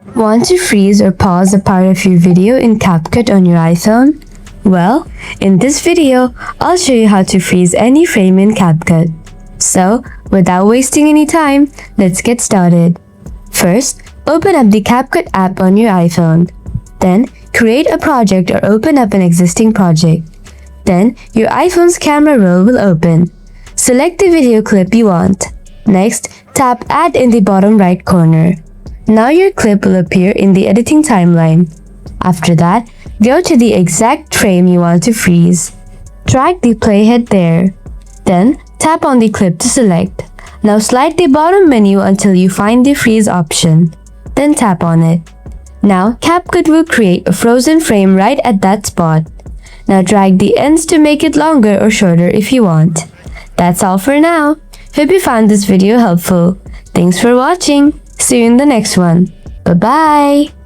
Want to freeze or pause a part of your video in CapCut on your iPhone? Well, in this video, I'll show you how to freeze any frame in CapCut. So, without wasting any time, let's get started. First, open up the CapCut app on your iPhone. Then, create a project or open up an existing project. Then, your iPhone's camera roll will open. Select the video clip you want. Next, tap Add in the bottom right corner. Now your clip will appear in the editing timeline. After that, go to the exact frame you want to freeze. Drag the playhead there. Then, tap on the clip to select. Now slide the bottom menu until you find the freeze option. Then tap on it. Now, CapCut will create a frozen frame right at that spot. Now drag the ends to make it longer or shorter if you want. That's all for now. Hope you found this video helpful. Thanks for watching. See you in the next one. Bye-bye.